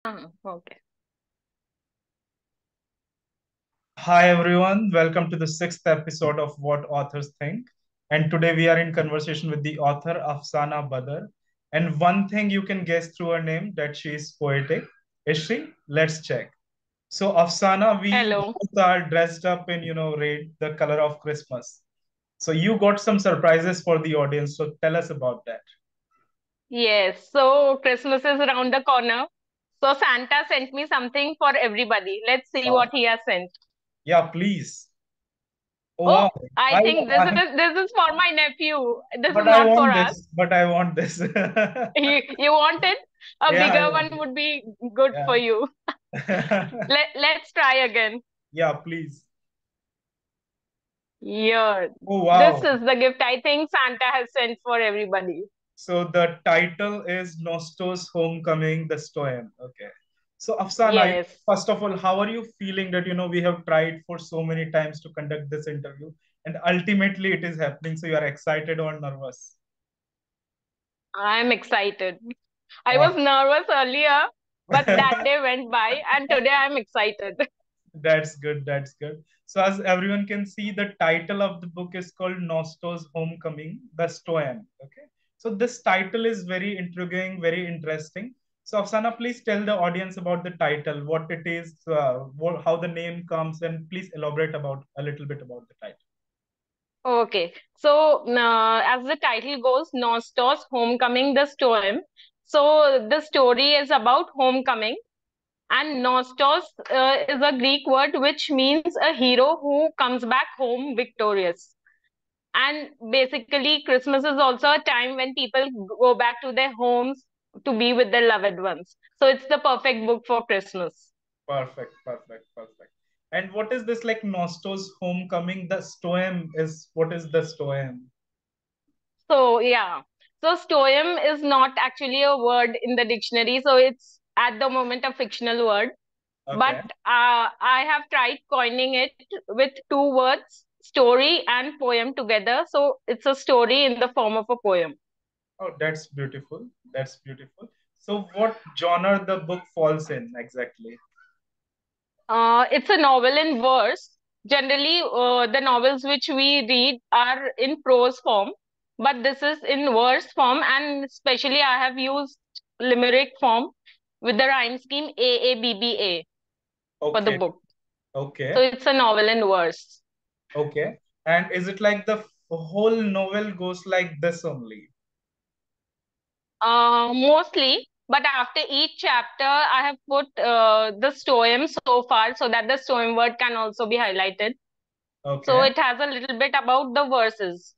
Okay. Hi everyone, welcome to the sixth episode of What Authors Think. And today we are in conversation with the author Afsana Badar. And one thing you can guess through her name that she is poetic. Is she? Let's check. So Afsana, we Hello. both are dressed up in red, the color of Christmas. So you got some surprises for the audience. So tell us about that. Yes. So Christmas is around the corner. So Santa sent me something for everybody. Let's see Wow. what he has sent. Yeah, please. Oh Oh, wow. I I, think this is I this is for my nephew. This is but I not for want us. this. But I want this. You want it? A Yeah, I bigger want one would be good for you. it. Let's try again. Yeah, please. Yeah. Oh, This wow. is the gift I think Santa has sent for everybody. So the title is Nostos Homecoming The Stoem. Okay. So Afsana, Yes. first of all, how are you feeling that we have tried for so many times to conduct this interview and ultimately it is happening? So you are excited or nervous? I'm excited. I was Oh, nervous earlier, but that day went by and today I'm excited. that's good. That's good. So as everyone can see, the title of the book is called Nostos Homecoming The Stoem. Okay. So this title is very intriguing, very interesting. So Afsana, please tell the audience about the title, what it is, how the name comes, and please elaborate about a little bit about the title. Okay, so as the title goes, Nostos Homecoming The Stoem. So the story is about homecoming, and Nostos is a Greek word which means a hero who comes back home victorious. And basically, Christmas is also a time when people go back to their homes to be with their loved ones. So it's the perfect book for Christmas. Perfect, perfect, perfect. And what is this like Nostos Homecoming? The Stoem is what is the Stoem? So yeah. So stoem is not actually a word in the dictionary. So it's at the moment a fictional word. But Okay. I have tried coining it with two words, story and poem together. So it's a story in the form of a poem. Oh, that's beautiful. That's beautiful. So, what genre the book falls in exactly? It's a novel in verse. Generally, the novels which we read are in prose form, but this is in verse form, and especially I have used limerick form with the rhyme scheme AABBA for the Okay, book. So okay, it's a novel in verse. okay. And is it like the whole novel goes like this only? Mostly, but after each chapter, I have put the stoem so far so that the stoem word can also be highlighted. So Okay, it has a little bit about the verses,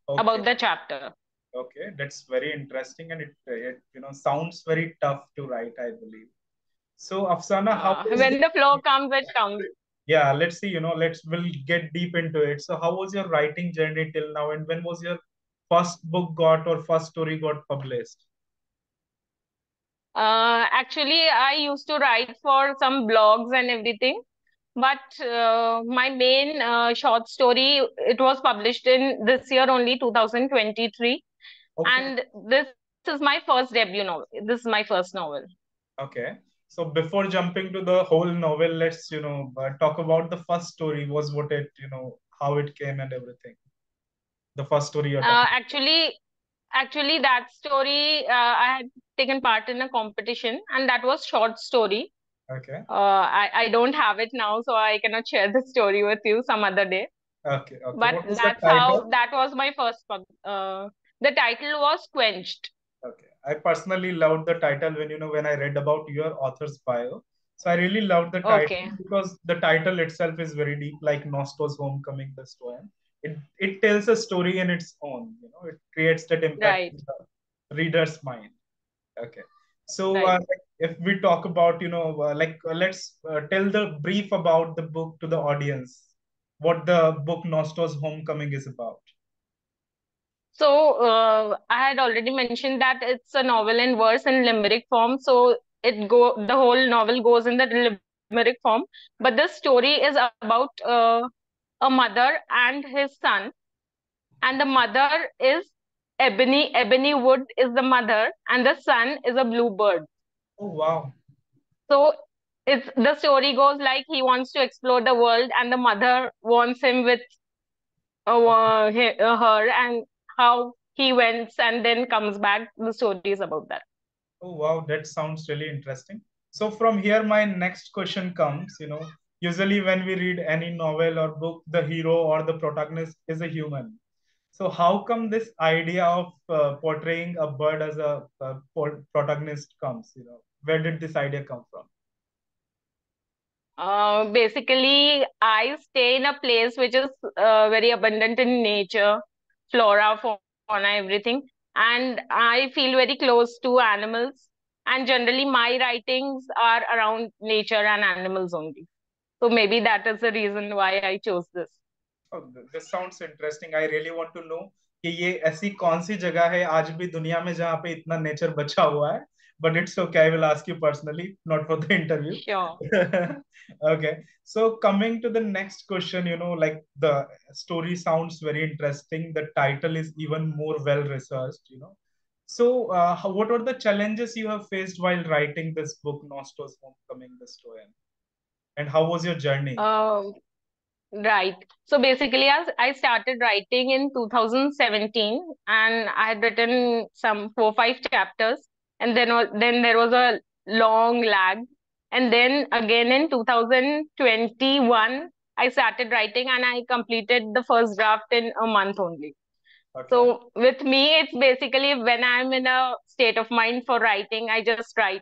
okay, about the chapter. okay. That's very interesting, and it sounds very tough to write, I believe. So, Afsana, how was When the flow comes, it comes. yeah? Let's see. We'll get deep into it. So, how was your writing journey till now, and when was your first book got or first story got published? Actually, I used to write for some blogs and everything, but my main short story, it was published in this year only, 2023, Okay. and this is my first debut novel. This is my first novel. Okay. So before jumping to the whole novel, let's, talk about the first story was what it, how it came and everything. The first story you're Uh, talking. actually, actually, that story, I had taken part in a competition, and that was short story. Okay. I don't have it now, so I cannot share the story with you some other day. Okay. Okay. But What was the that's how, title? that was my first the title was Quenched. Okay. I personally loved the title when I read about your author's bio. So I really loved the title Okay, because the title itself is very deep, like Nostos Homecoming The Stoem. It tells a story in its own, it creates that impact right, in the reader's mind. Okay. So, right. if we talk about, let's tell the brief about the book to the audience, what the book Nostos Homecoming is about. So I had already mentioned that it's a novel in verse and limerick form. So the whole novel goes in the limerick form. But the story is about a mother and his son, and the mother is Ebony. Ebony Wood is the mother, and the son is a bluebird. Oh, wow. So it's the story goes like he wants to explore the world, and the mother wants him with her, and how he went and then comes back. The story is about that. Oh, wow, that sounds really interesting. So from here, my next question comes, usually when we read any novel or book, the hero or the protagonist is a human. So how come this idea of portraying a bird as a, protagonist comes, where did this idea come from? Basically, I stay in a place which is very abundant in nature, flora, fauna, everything, and I feel very close to animals. And generally, my writings are around nature and animals only. So maybe that is the reason why I chose this. Oh, this sounds interesting. I really want to know कि ये ऐसी कौन सी जगह है आज भी दुनिया में जहाँ पे इतना नेचर बचा हुआ है. But it's okay. I will ask you personally, not for the interview. Sure. Okay. So coming to the next question, like the story sounds very interesting. The title is even more well researched. So, what are the challenges you have faced while writing this book, Nostos Homecoming The Stoem? And how was your journey? Um, Right. So basically, as I started writing in 2017, and I had written some 4, 5 chapters, and then there was a long lag, and then again in 2021, I started writing, and I completed the first draft in a month only. Okay. So with me, it's basically when I'm in a state of mind for writing, I just write.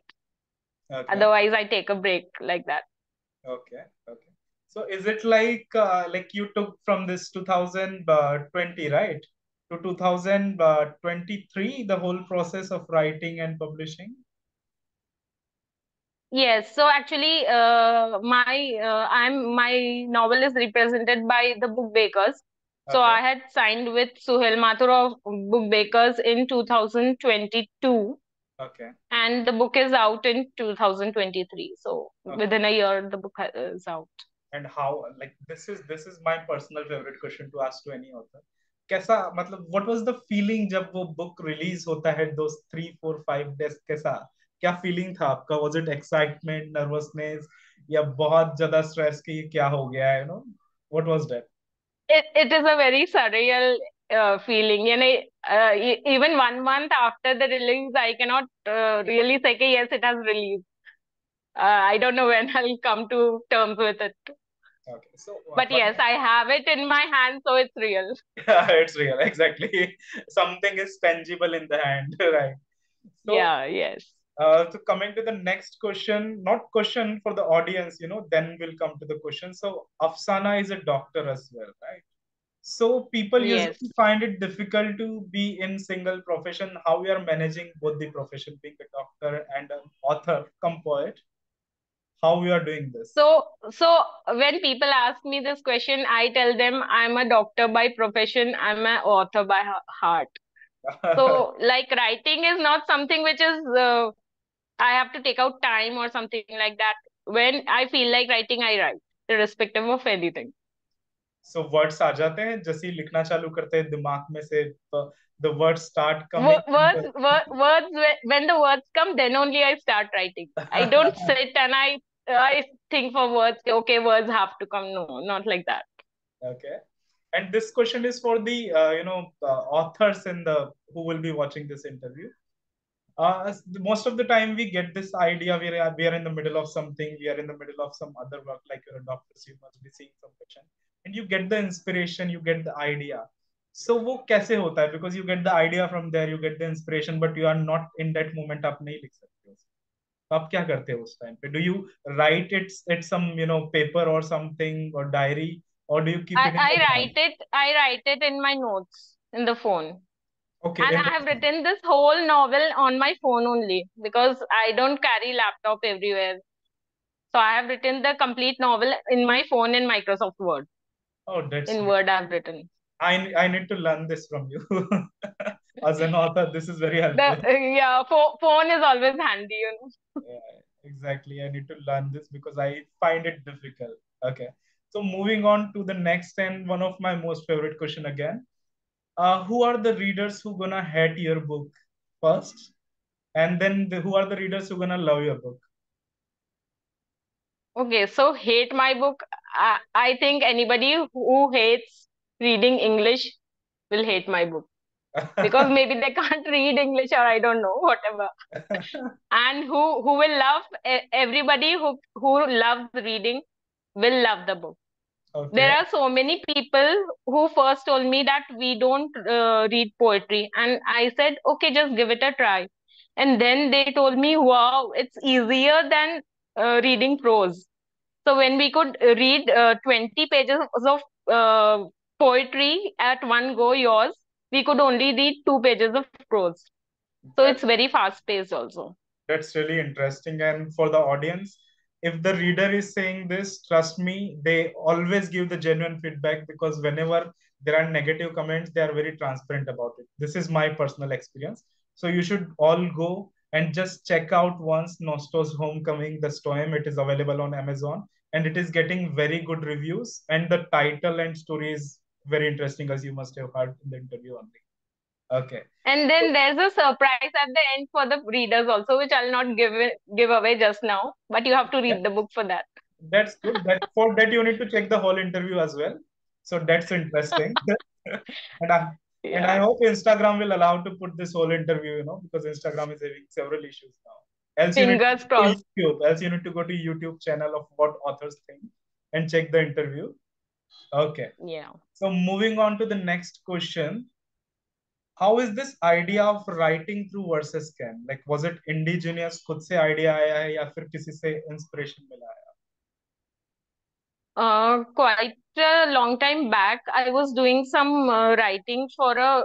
Okay. Otherwise, I take a break like that. Okay, okay. So is it like you took from this 2020, right, to 2023, the whole process of writing and publishing? Yes, so actually, my novel is represented by the book bakers. So Okay, I had signed with Suhail Mathur of Book Bakers in 2022, okay, and the book is out in 2023. So okay. within a year, the book is out. And how, like, this is my personal favorite question to ask to any author. कैसा मतलब what was the feeling जब वो book release होता है those 3, 4, 5 days कैसा क्या feeling था आपका? Was it excitement, nervousness या बहुत ज्यादा stress कि ये क्या हो गया है? What was that? It is a very surreal feeling. Even 1 month after the release, I cannot really say कि yes, it has released. I don't know when I'll come to terms with it. Okay, so But one yes, I have it in my hand, so it's real. it's real, exactly. Something is tangible in the hand, right? So, Yeah, yes. coming to the next question, not question for the audience, then we'll come to the question. So, Afsana is a doctor as well, right? So, people Yes. usually find it difficult to be in single profession. How we are managing both the profession, being a doctor and an author, come poet. How we are doing this? So when people ask me this question, I tell them I'm a doctor by profession, I'm an author by heart. So, like, writing is not something which is I have to take out time or something like that. When I feel like writing, I write, irrespective of anything. So words आ जाते हैं जैसे ही लिखना चालू करते हैं दिमाग में से the word start coming. Words, when the words come, then only I start writing. I don't sit and I think for words. Okay, words have to come. No, not like that. Okay, and this question is for the authors in the who will be watching this interview. Most of the time we get this idea we are in the middle of something, we are in the middle of some other work, like you're a doctor, so you must be seeing some patient, and you get the inspiration, you get the idea. So वो कैसे होता है? Because you get the idea from there, you get the inspiration, but you are not in that moment. आप नहीं लिख सकते हो. तो आप क्या करते हो उस टाइम पे? Do you write it some paper or something or diary, or do you keep I, it in I your write mind? it. I write it in my notes in the phone. Okay, And in I the have written this whole novel on my phone only because I don't carry laptop everywhere. So I have written the complete novel in my phone in Microsoft Word. oh, that's In great. Word, I've written. I need to learn this from you. As an author, this is very The helpful. yeah, phone is always handy. Yeah, exactly. I need to learn this because I find it difficult. Okay. So moving on to the next and one of my most favorite question again. Who are the readers who gonna hate your book first? And then who are the readers who gonna love your book? Okay, so hate my book. I think anybody who hates reading English will hate my book because maybe they can't read English or I don't know, whatever. And who will love everybody who loves reading will love the book. There Okay. are so many people who first told me that we don't read poetry, and I said, okay, just give it a try. And then they told me, wow, it's easier than reading prose. So when we could read 20 pages of uh, poetry at one go, yours, we could only read 2 pages of prose. So it's That very fast paced also. That's really interesting. And for the audience, if the reader is saying this, trust me, they always give the genuine feedback, because whenever there are negative comments, they are very transparent about it. This is my personal experience. So you should all go and just check out once Nostos Homecoming The Stoem. It is available on Amazon and it is getting very good reviews. And the title and story is very interesting, as you must have heard in the interview only. Okay. And then there's a surprise at the end for the readers also, which I'll not give away just now, but you have to read the book for that. That's good. That for that you need to check the whole interview as well. So that's interesting. and I and I Yeah. hope Instagram will allow to put this whole interview, because Instagram is having several issues now. Else you need to Fingers go to crossed. YouTube. Else you need to go to YouTube channel of what authors think and check the interview. Okay. Yeah. So moving on to the next question. How is this idea of writing through verses can? Like, was it indigenous? खुद से idea आया है या फिर किसी से inspiration मिला है? Quite a long time back, I was doing some writing for a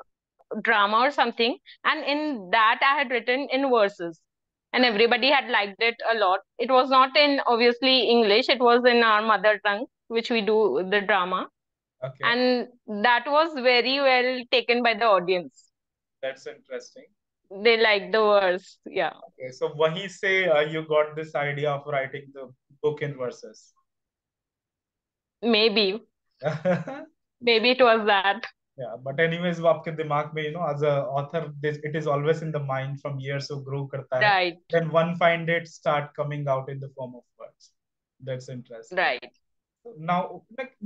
drama or something, and in that I had written in verses, and everybody had liked it a lot. It was not in obviously English; it was in our mother tongue, which we do the drama, Okay, and that was very well taken by the audience. that's interesting. They liked the verse, yeah. Okay, so wahi se you got this idea of writing the book in verses. Maybe, Yeah, maybe it was that. but anyways, वो आपके दिमाग में, as a author, this it is always in the mind from years so grow करता है. Right, Then one fine day it start coming out in the form of words. That's interesting. right. So now,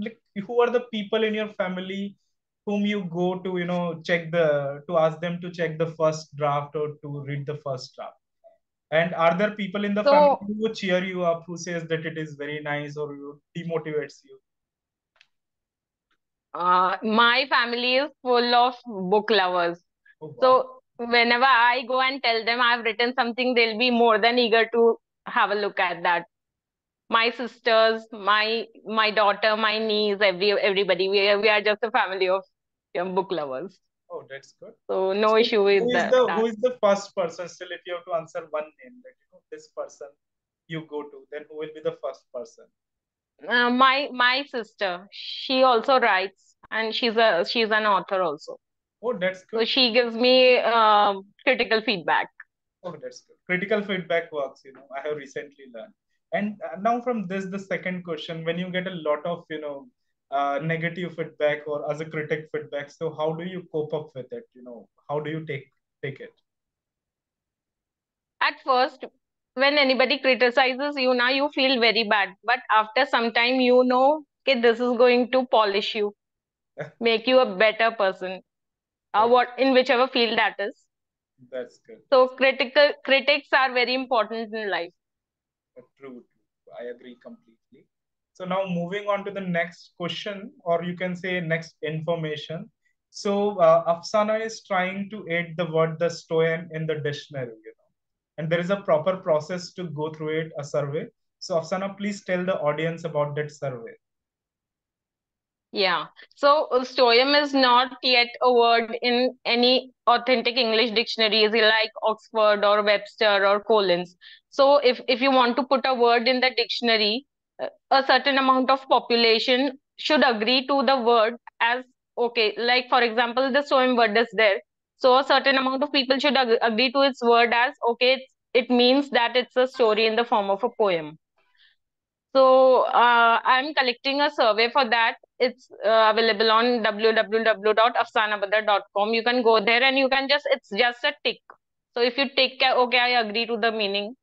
like, who are the people in your family whom you go to, check to ask them to check the first draft or to read the first draft? And are there people in the family So who cheer you up, who says that it is very nice or demotivates you? my family is full of book lovers. Oh, wow. So whenever I go and tell them I've written something, they'll be more than eager to have a look at that. My sisters, my daughter, my niece, everybody. We are just a family of book lovers. Oh, that's good. So no So issue with who that. is the first person? Still, if you have to answer one name, that this person you go to, then who will be the first person? My sister, she also writes, and she's an author also. Oh, that's So good. she gives me critical feedback. Oh, that's good. Critical feedback works, I have recently learned. And now from this, the second question, when you get a lot of, negative feedback or as a critic feedback, so how do you cope up with it? How do you take it? At first, when anybody criticizes you, now you feel very bad, but after some time you know, okay, this is going to polish you, make you a better person, Oh, what in whichever field that is. that's good. So That's critics are very important in life. true. I agree completely. So now moving on to the next question, or you can say next information. So Afsana is trying to add the word the stoem in the dictionary, and there is a proper process to go through it, a survey. So Afsana, please tell the audience about that survey. Yeah. So stoium is not yet a word in any authentic English dictionaries like Oxford or Webster or Collins. So if you want to put a word in the dictionary, a certain amount of population should agree to the word as okay. Like for example, the stoium word is there. So a certain amount of people should agree to its word as okay. It means that it's a story in the form of a poem. So I'm collecting a survey for that. It's available on www.afsanabadar.com. You can go there and you can it's just a tick. So if you tick, okay, I agree to the meaning,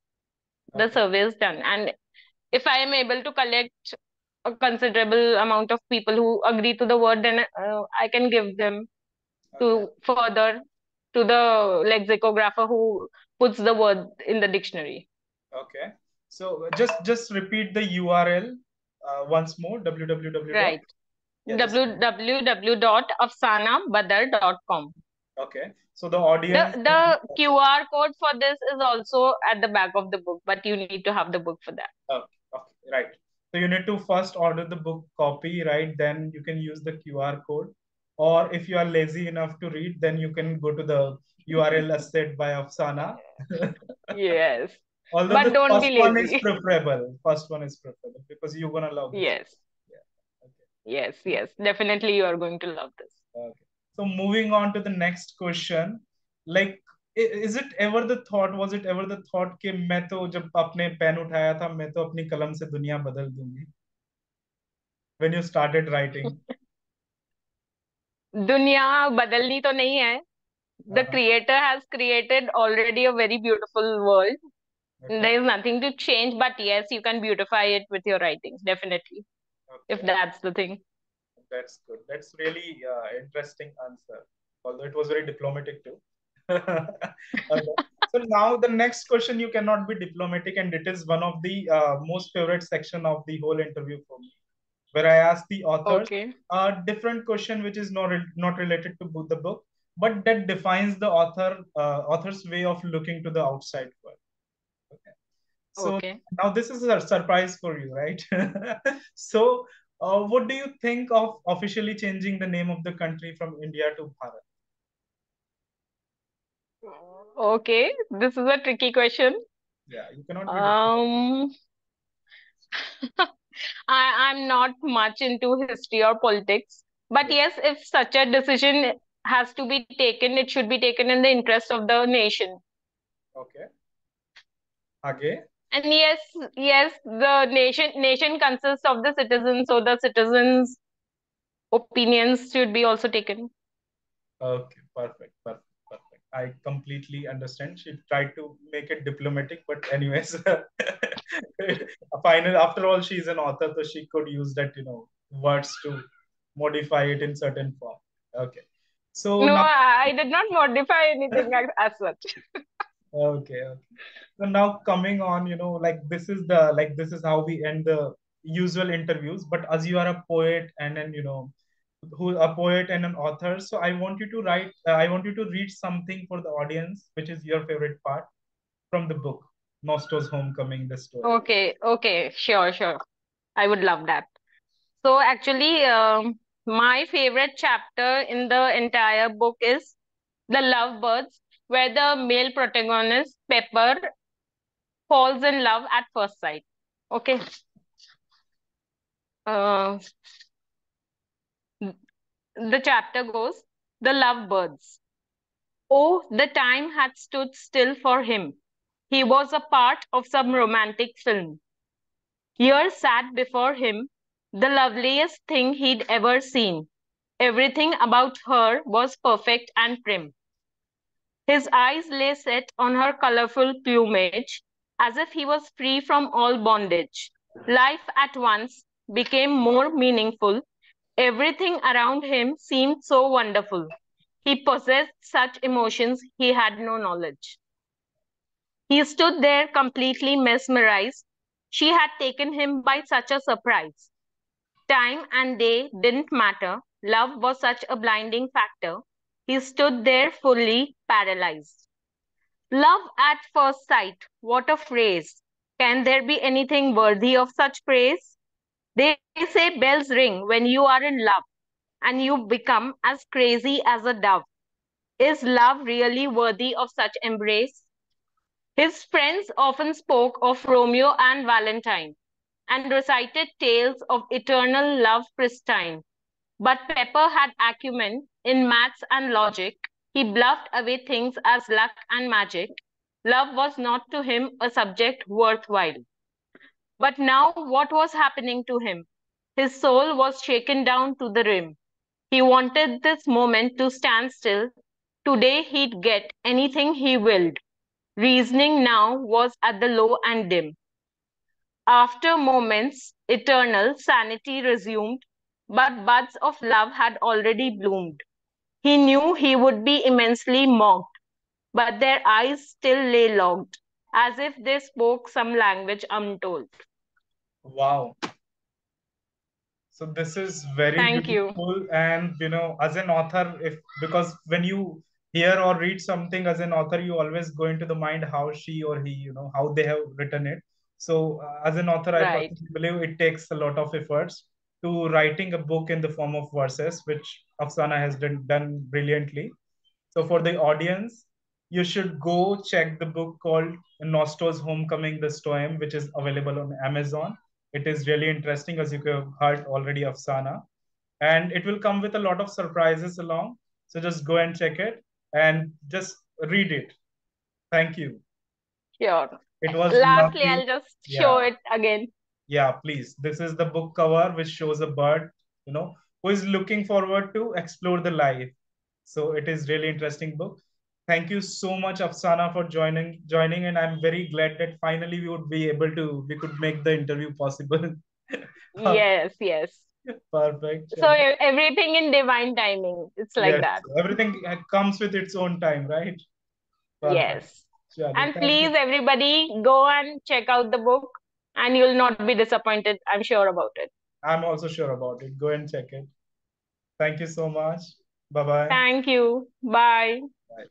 the Okay. survey is done. And If I am able to collect a considerable amount of people who agree to the word, then I can give them Okay. to further to the lexicographer who puts the word in the dictionary. Okay. So just repeat the URL once more. www dot. Right. Yeah, just www.afsanabadar.com. okay. So the The audience. the QR code for this is also at the back of the book, but you need to have the book for that. Okay, okay, right. So you need to first order the book copy, right? Then you can use the QR code. Or if you are lazy enough to read, then you can go to the URL as said by Afsana. Yes. Although But the don't be first one is lazy. preferable. First one is preferable because you're gonna love this. Yes. Yeah. Yes, yes. Definitely you are going to love this. Okay. Okay. So moving on to the next question, like is it ever the thought, was it ever the thought कि मैं तो जब अपने pen उठाया था मैं तो अपनी कलम से दुनिया बदल दूंगी when you started writing? दुनिया बदलनी तो नहीं है. The Uh-huh. creator has created already a very beautiful world. Okay. There is nothing to change, but yes, you can beautify it with your writings, definitely, if Okay. that's the thing. That's good. That's really interesting answer. Although it was very diplomatic too. Okay. So now the next question, you cannot be diplomatic, and it is one of the most favorite section of the whole interview for me, where I ask the authors Okay. a different question which is not related to the book, but that defines the author's way of looking to the outside world. Okay. So Okay. now this is a surprise for you, right? So what do you think of officially changing the name of the country from India to Bharat? Okay. This is a tricky question. Yeah, you cannot be different. Um, I'm not much into history or politics, but Yeah. yes, if such a decision has to be taken, it should be taken in the interest of the nation. Okay. Again. And yes, yes, the nation consists of the citizens, so the citizens' opinions should be also taken. Okay. Perfect. Perfect. Perfect. I completely understand. She tried to make it diplomatic, but anyways, final. After all, she's an author, so she could use that words to modify it in certain form. Okay. So No, now. I did not modify anything as such. Okay, okay. So now coming on, like this is how we end the usual interviews. But as you are a poet and then who a poet and an author, so I want you to write. I want you to read something for the audience, which is your favorite part from the book, Nostos Homecoming The Stoem. Okay, okay, sure, sure. I would love that. So actually, my favorite chapter in the entire book is the lovebirds, where the male protagonist Pepper falls in love at first sight. Okay. Uh, the chapter goes, the lovebirds. Oh, the time had stood still for him. He was a part of some romantic film. Here sat before him the loveliest thing he'd ever seen. Everything about her was perfect and prim. His eyes lay set on her colorful plumage, as if he was free from all bondage. Life at once became more meaningful. Everything around him seemed so wonderful. He possessed such emotions he had no knowledge. He stood there completely mesmerized. She had taken him by such a surprise. Time and day didn't matter. Love was such a blinding factor. He stood there fully paralyzed. Love at first sight. What a phrase. Can there be anything worthy of such praise? They say bells ring when you are in love and you become as crazy as a dove. Is love really worthy of such embrace? His friends often spoke of Romeo and Valentine and recited tales of eternal love pristine. But Pepper had acumen in maths and logic. He bluffed away things as luck and magic. Love was not to him a subject worthwhile. But now what was happening to him? His soul was shaken down to the rim. He wanted this moment to stand still. Today he'd get anything he willed. Reasoning now was at the low and dim. After moments, eternal sanity resumed, but buds of love had already bloomed. He knew he would be immensely mocked, but their eyes still lay locked, as if they spoke some language untold. Wow. So this is very Thank you. beautiful. And as an author, if because when you hear or read something as an author, you always go into the mind how she or he, how they have written it. So as an author, I Right. personally believe it takes a lot of efforts to writing a book in the form of verses, which Afsana has done brilliantly. So for the audience, you should go check the book called Nostos Homecoming The Stoem, which is available on Amazon. It is really interesting, as you have heard already of Sana. And it will come with a lot of surprises along. So just go and check it and just read it. Thank you. Sure. It was Lastly, lovely. I'll just Yeah. show it again. Yeah, please. This is the book cover, which shows a bird, who is looking forward to explore the life. So it is really interesting book. Thank you so much, Afsana, for joining, and I'm very glad that finally we could make the interview possible. Yes, yes. Perfect. So Chalo. everything in divine timing. It's like Yes, that. everything comes with its own time, right? Perfect. Yes. Chalo, And thank you. please, everybody, go and check out the book, and you'll not be disappointed. I'm sure about it. I'm also sure about it. Go and check it. Thank you so much. Bye-bye. Thank you. Bye. Bye.